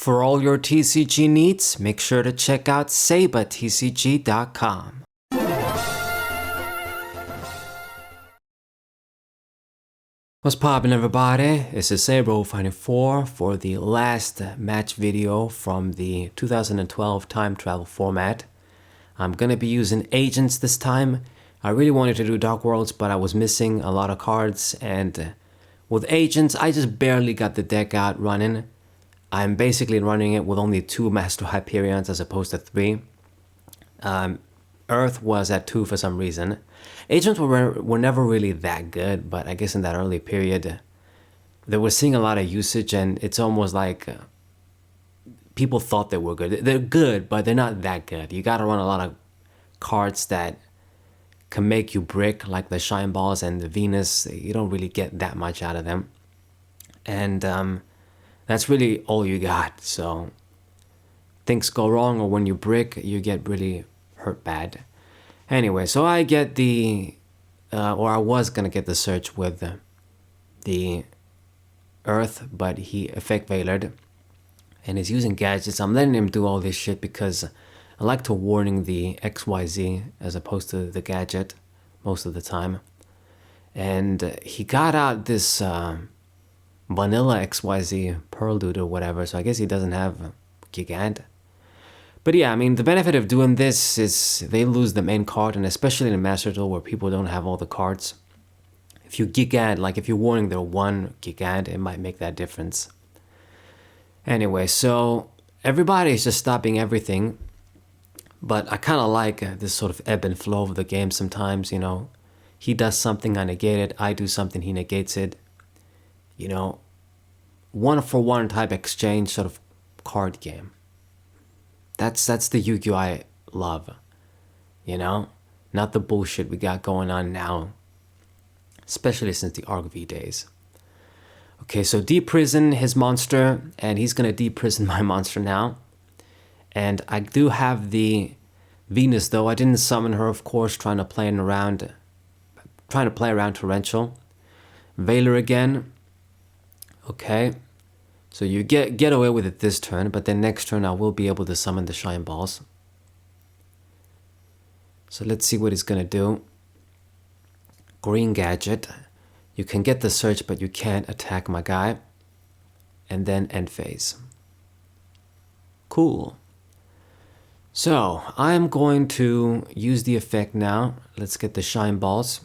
For all your TCG needs, make sure to check out SabaTCG.com. What's poppin', everybody? This is Saber054 for the last match video from the 2012 time travel format. I'm gonna be using agents this time. I really wanted to do Dark Worlds, but I was missing a lot of cards, and with agents, I just barely got the deck out running. I'm basically running it with only 2 Master Hyperions as opposed to 3. Earth was at 2 for some reason. Agents were never really that good, but I guess in that early period, they were seeing a lot of usage, and it's almost like people thought they were good. They're good, but they're not that good. You gotta run a lot of cards that can make you brick, like the Shine Balls and the Venus. You don't really get that much out of them. And that's really all you got. So things go wrong, or when you brick, you get really hurt bad. Anyway, so I get the, or I was gonna get the search with the Earth, but he effect veilered and is using gadgets. I'm letting him do all this shit because I like to warning the XYZ as opposed to the gadget most of the time. And he got out this vanilla XYZ Pearl Dude or whatever, so I guess he doesn't have Gigant. But yeah, I mean, the benefit of doing this is they lose the main card, and especially in Master Duel where people don't have all the cards. If you Gigant, like if you're warning their 1 Gigant, it might make that difference. Anyway, so everybody is just stopping everything, but I kind of like this sort of ebb and flow of the game sometimes, you know. He does something, I negate it. I do something, he negates it. You know, 1-for-1 type exchange sort of card game. That's the Yugioh I love, you know? Not the bullshit we got going on now, especially since the Arc V days. Okay, so deprison his monster, and he's gonna deprison my monster now. And I do have the Venus, though. I didn't summon her, of course, trying to play around Torrential. Veiler again. Okay. So you get away with it this turn, but then next turn I will be able to summon the Shine Balls. So let's see what he's gonna do. Green Gadget. You can get the search, but you can't attack my guy. And then end phase. Cool. So I'm going to use the effect now. Let's get the Shine Balls.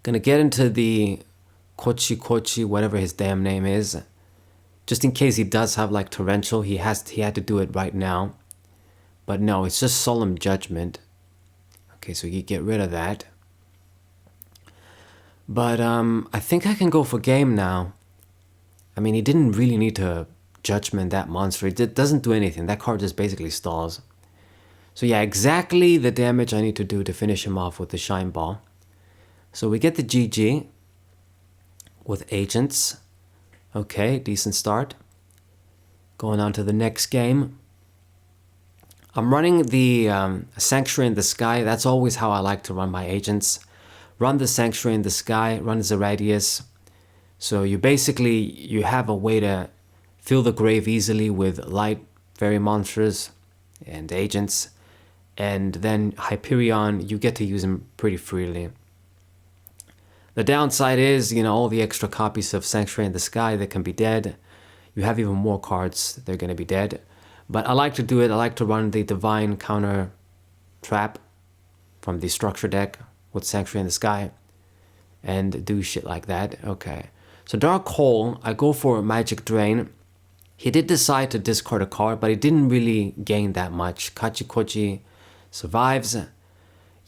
Gonna get into the Kochi, whatever his damn name is. Just in case he does have like Torrential, he had to do it right now. But no, it's just Solemn Judgment. Okay, so you get rid of that. But I think I can go for game now. I mean, he didn't really need to Judgment that monster. It doesn't do anything. That card just basically stalls. So yeah, exactly the damage I need to do to finish him off with the Shine Ball. So we get the GG with agents. Okay, decent start. Going on to the next game. I'm running the Sanctuary in the Sky. That's always how I like to run my agents. Run the Sanctuary in the Sky, run Zeradius. So you have a way to fill the grave easily with light fairy monsters and agents. And then Hyperion, you get to use him pretty freely. The downside is, you know, all the extra copies of Sanctuary in the Sky that can be dead. You have even more cards, they're going to be dead. But I like to do it. I like to run the Divine Counter Trap from the Structure deck with Sanctuary in the Sky and do shit like that. Okay. So Dark Hole, I go for Magic Drain. He did decide to discard a card, but he didn't really gain that much. Kachikochi survives.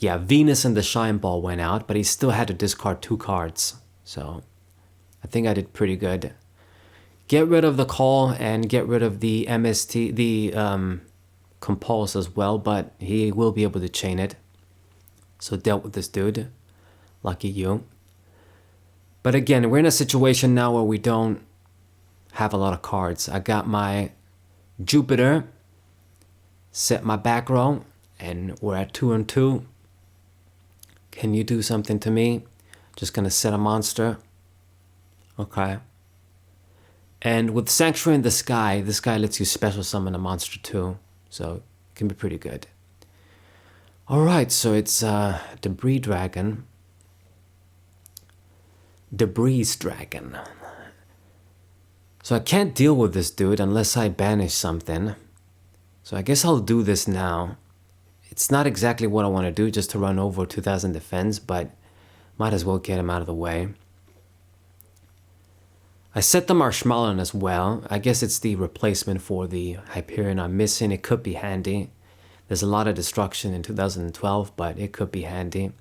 Yeah, Venus and the Shine Ball went out, but he still had to discard 2 cards. So I think I did pretty good. Get rid of the call and get rid of the MST, the Compulse as well, but he will be able to chain it. So dealt with this dude. Lucky you. But again, we're in a situation now where we don't have a lot of cards. I got my Jupiter, set my back row, and we're at 2-2. Can you do something to me? Just gonna set a monster. Okay. And with Sanctuary in the Sky, this guy lets you special summon a monster too. So it can be pretty good. Alright, so it's Debris Dragon. Debris Dragon. So I can't deal with this dude unless I banish something. So I guess I'll do this now. It's not exactly what I want to do, just to run over 2000 defense, but might as well get him out of the way. I set the Marshmallow as well. I guess it's the replacement for the Hyperion I'm missing. It could be handy. There's a lot of destruction in 2012, but it could be handy.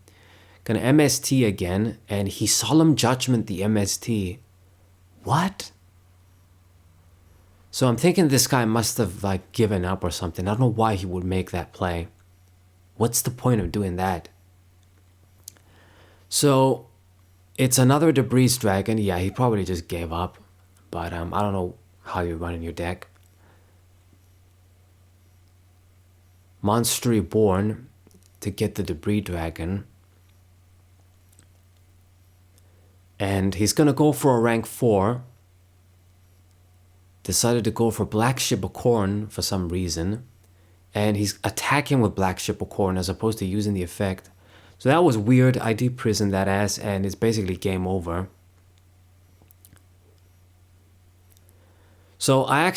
Gonna MST again, and he Solemn Judgment the MST. What? So I'm thinking this guy must have like given up or something. I don't know why he would make that play. What's the point of doing that? So it's another Debris Dragon. Yeah, he probably just gave up. But I don't know how you're running your deck. Monster Reborn to get the Debris Dragon. And he's gonna go for a rank 4. Decided to go for Black Ship of Corn for some reason. And he's attacking with Black Ship of Corn as opposed to using the effect. So that was weird. I de-prisoned that ass and it's basically game over. So I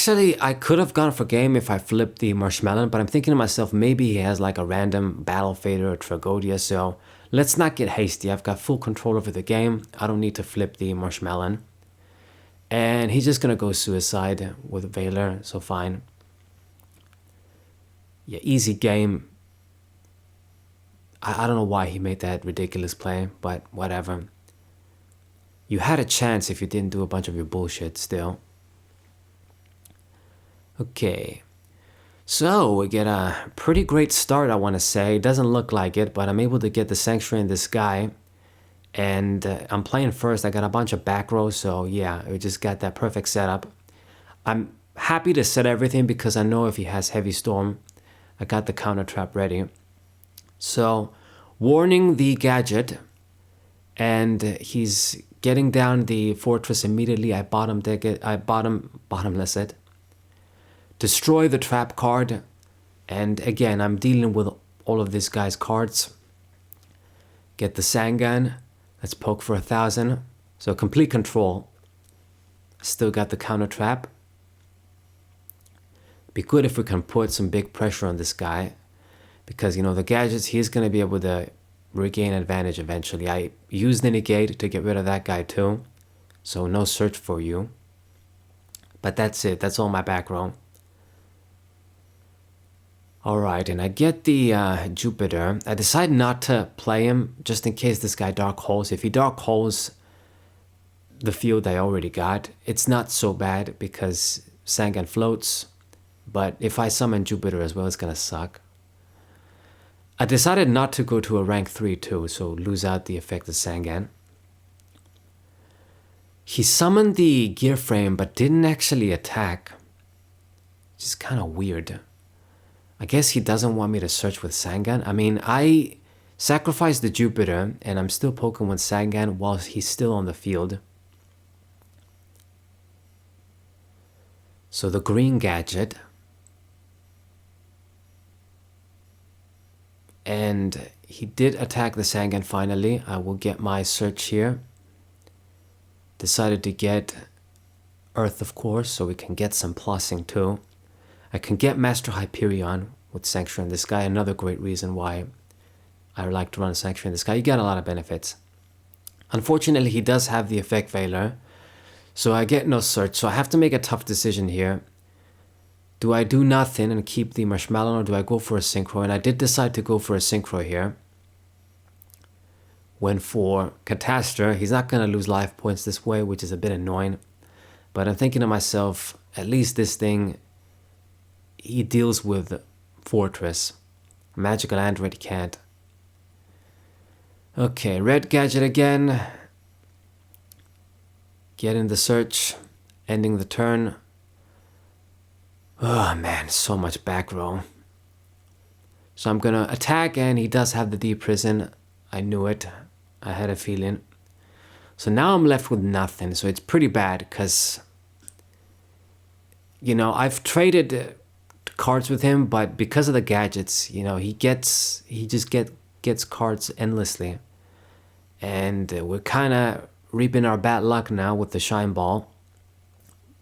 could have gone for game if I flipped the Marshmallow, but I'm thinking to myself, maybe he has like a random Battle Fader or Tragodia, so let's not get hasty. I've got full control over the game. I don't need to flip the Marshmallow. And he's just gonna go Suicide with Valor, so fine. Yeah, easy game. I don't know why he made that ridiculous play, but whatever. You had a chance if you didn't do a bunch of your bullshit still. Okay. So we get a pretty great start, I want to say. It doesn't look like it, but I'm able to get the Sanctuary in the Sky. And I'm playing first. I got a bunch of back rows, so yeah, we just got that perfect setup. I'm happy to set everything because I know if he has Heavy Storm, I got the counter trap ready. So, warning the gadget, and he's getting down the fortress immediately. I bottomless it. Destroy the trap card, and again, I'm dealing with all of this guy's cards. Get the Sangan. Let's poke for 1000. So complete control. Still got the counter trap. Be good if we can put some big pressure on this guy. Because, you know, the gadgets, he's going to be able to regain advantage eventually. I used the negate to get rid of that guy too. So no search for you. But that's it. That's all my back row. Alright, and I get the Jupiter. I decide not to play him just in case this guy dark holes. If he dark holes the field I already got, it's not so bad because Sangan floats. But if I summon Jupiter as well, it's gonna suck. I decided not to go to a rank 3 too, so lose out the effect of Sangan. He summoned the gear frame but didn't actually attack. Which is kind of weird. I guess he doesn't want me to search with Sangan. I mean, I sacrificed the Jupiter and I'm still poking with Sangan while he's still on the field. So the green gadget. And he did attack the Sangan finally. I will get my search here. Decided to get Earth, of course, so we can get some plussing too. I can get Master Hyperion with Sanctuary in the Sky. Another great reason why I like to run Sanctuary in the Sky. You get a lot of benefits. Unfortunately, he does have the effect Valor. So I get no search. So I have to make a tough decision here. Do I do nothing and keep the Marshmallow, or do I go for a Synchro? And I did decide to go for a Synchro here. Went for Catastor. He's not going to lose life points this way, which is a bit annoying. But I'm thinking to myself, at least this thing, he deals with Fortress. Magical Android can't. Okay, red gadget again. Getting the search. Ending the turn. Oh man, so much back row. So I'm gonna attack, and he does have the de-prison. I knew it. I had a feeling. So now I'm left with nothing. So it's pretty bad because I've traded cards with him, but because of the gadgets, he just gets cards endlessly. And we're kind of reaping our bad luck now with the Shine Ball.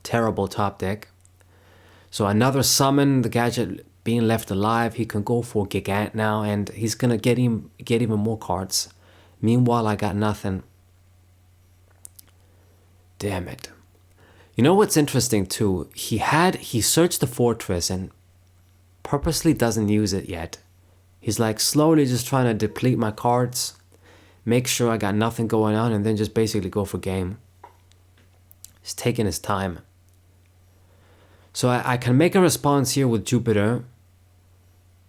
Terrible top deck. So another summon, the gadget being left alive, he can go for Gigant now, and he's gonna get even more cards. Meanwhile, I got nothing. Damn it. You know what's interesting too? He searched the fortress and purposely doesn't use it yet. He's like slowly just trying to deplete my cards, make sure I got nothing going on, and then just basically go for game. He's taking his time. So I can make a response here with Jupiter,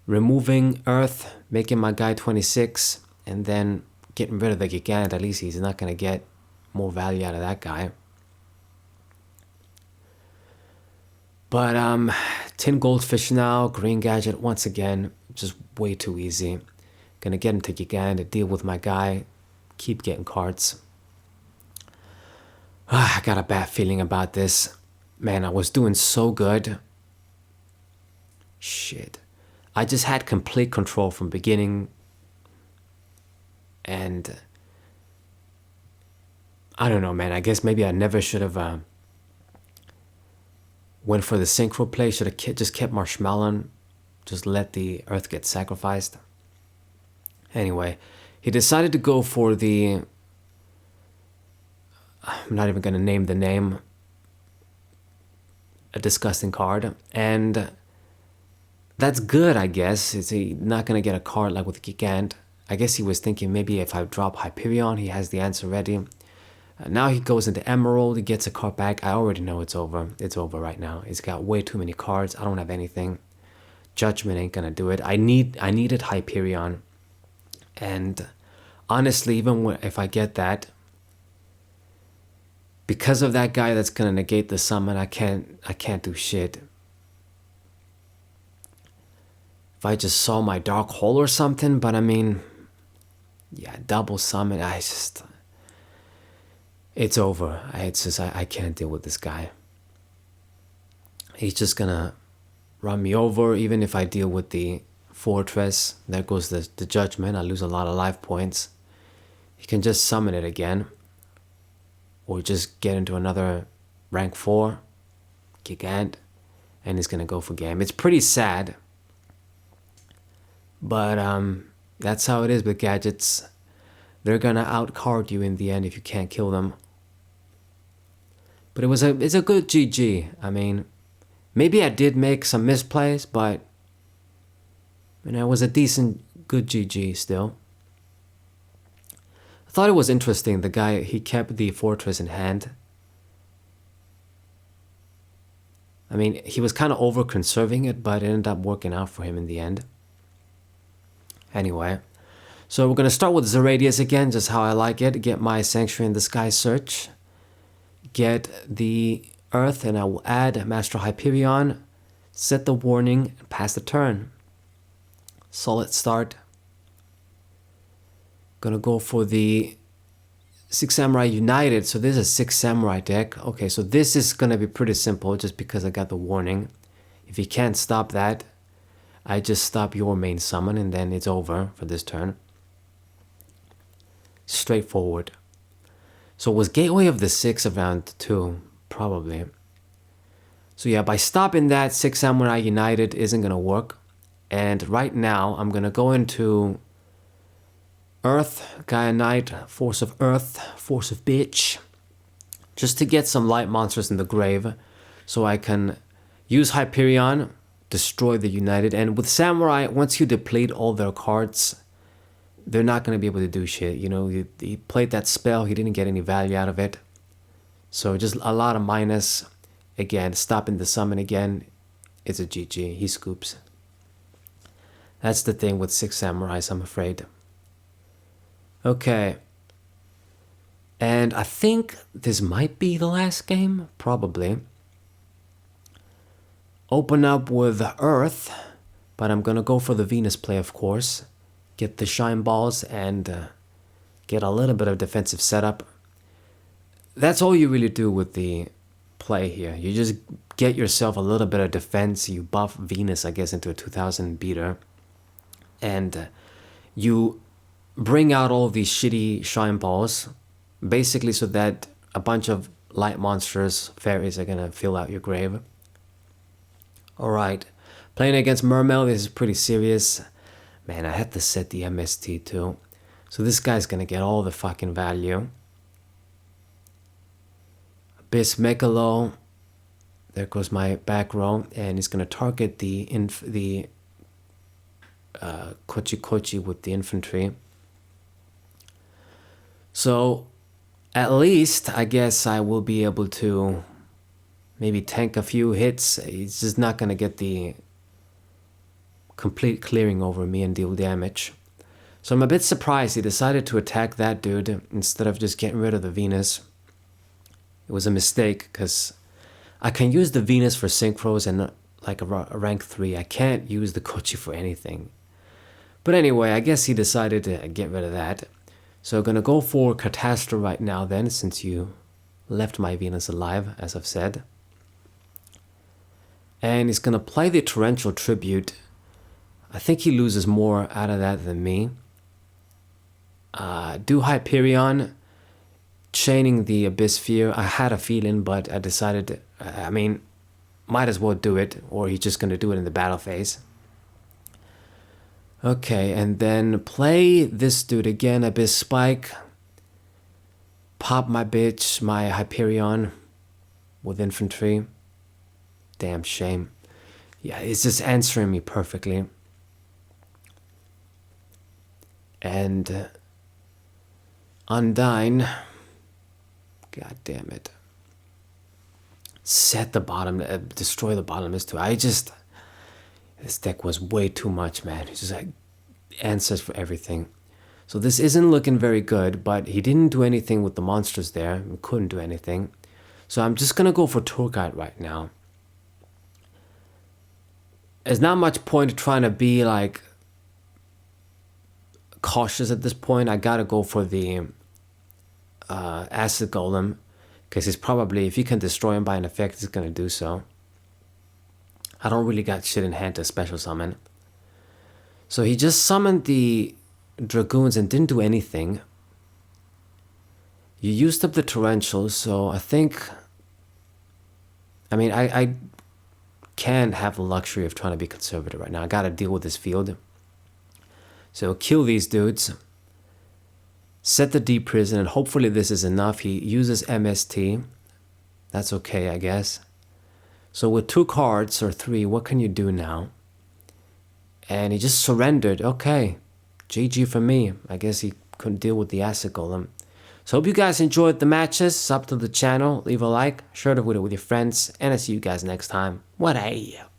removing Earth, making my guy 26, and then getting rid of the Gigant. At least he's not going to get more value out of that guy. But 10 goldfish now, green gadget once again, just way too easy. Gonna get into Gigant to deal with my guy, keep getting cards. I got a bad feeling about this. Man, I was doing so good. Shit. I just had complete control from beginning. And I don't know, man. I guess maybe I never should have went for the synchro play. Should have just kept Marshmallow. Just let the Earth get sacrificed. Anyway, he decided to go for the... I'm not even going to name the name. A disgusting card. And that's good, I guess. Is he not going to get a card like with Gigant? I guess he was thinking maybe if I drop Hyperion, he has the answer ready. Now he goes into Emerald, he gets a card back. I already know it's over. It's over right now. He's got way too many cards. I don't have anything. Judgment ain't going to do it. I needed Hyperion. And honestly, even if I get that, because of that guy that's gonna negate the summon, I can't do shit. If I just saw my dark hole or something, but I mean, yeah, double summon. It's over. I can't deal with this guy. He's just gonna run me over. Even if I deal with the fortress, there goes the judgment. I lose a lot of life points. He can just summon it again. Or just get into another rank 4 Gigant, and he's gonna go for game. It's pretty sad, but that's how it is with gadgets. They're gonna outcard you in the end if you can't kill them. But it's a good GG. I mean, maybe I did make some misplays, but it was a decent, good GG still. I thought it was interesting, the guy, he kept the fortress in hand. I mean, he was kind of over-conserving it, but it ended up working out for him in the end. Anyway, so we're going to start with Zeradius again, just how I like it. Get my Sanctuary in the Sky search. Get the Earth, and I will add Master Hyperion. Set the warning, and pass the turn. Solid start. Gonna go for the 6 Samurai United. So this is a 6 Samurai deck. Okay, so this is gonna be pretty simple just because I got the warning. If you can't stop that, I just stop your main summon and then it's over for this turn. Straightforward. So was Gateway of the 6 around 2? Probably. So yeah, by stopping that, 6 Samurai United isn't gonna work. And right now, I'm gonna go into Earth, Gaia Knight, Force of Earth, Force of Bitch, just to get some light monsters in the grave, so I can use Hyperion, destroy the United, and with Samurai, once you deplete all their cards, they're not going to be able to do shit. He played that spell, he didn't get any value out of it, so just a lot of minus. Again, stopping the summon again, it's a GG, he scoops. That's the thing with 6 Samurais, I'm afraid. Okay, and I think this might be the last game, probably. Open up with Earth, but I'm gonna go for the Venus play, of course. Get the Shine Balls and get a little bit of defensive setup. That's all you really do with the play here. You just get yourself a little bit of defense. You buff Venus, I guess, into a 2000 beater. And you bring out all of these shitty shine balls, basically so that a bunch of light monsters, fairies, are gonna fill out your grave. Alright, playing against Mermail, this is pretty serious. Man, I had to set the MST too. So this guy's gonna get all the fucking value. Abyss Megalo. There goes my back row, and he's gonna target the Kochi Kochi with the infantry. So at least I guess I will be able to maybe tank a few hits. He's just not gonna get the complete clearing over me and deal damage. So I'm a bit surprised he decided to attack that dude instead of just getting rid of the Venus. It was a mistake, because I can use the Venus for synchros and like a rank 3. I can't use the Kochi for anything. But anyway, I guess he decided to get rid of that. So I'm gonna go for Catastrophe right now then, since you left my Venus alive, as I've said. And he's gonna play the Torrential Tribute. I think he loses more out of that than me. Do Hyperion, chaining the Abyss Sphere. I had a feeling, but I decided, might as well do it, or he's just gonna do it in the battle phase. Okay, and then play this dude again, Abyss Spike. Pop my bitch, my Hyperion with infantry. Damn shame. Yeah, it's just answering me perfectly. And Undyne. God damn it. Set the bottom, destroy the bottomless too. This deck was way too much, man. It's just like answers for everything. So this isn't looking very good, but he didn't do anything with the monsters there. He couldn't do anything. So I'm just gonna go for Tour Guide right now. There's not much point trying to be like cautious at this point. I gotta go for the Acid Golem, because he's probably, if you can destroy him by an effect, he's gonna do so. I don't really got shit in hand to special summon. So he just summoned the Dragoons and didn't do anything. You used up the Torrentials, so I think, I can't have the luxury of trying to be conservative right now. I gotta deal with this field. So kill these dudes. Set the deep prison, and hopefully this is enough. He uses MST. That's okay, I guess. So with 2 cards or 3, what can you do now? And he just surrendered. Okay, GG for me. I guess he couldn't deal with the Acid Golem. So hope you guys enjoyed the matches. Sub to the channel, leave a like, share the video with your friends, and I'll see you guys next time. What a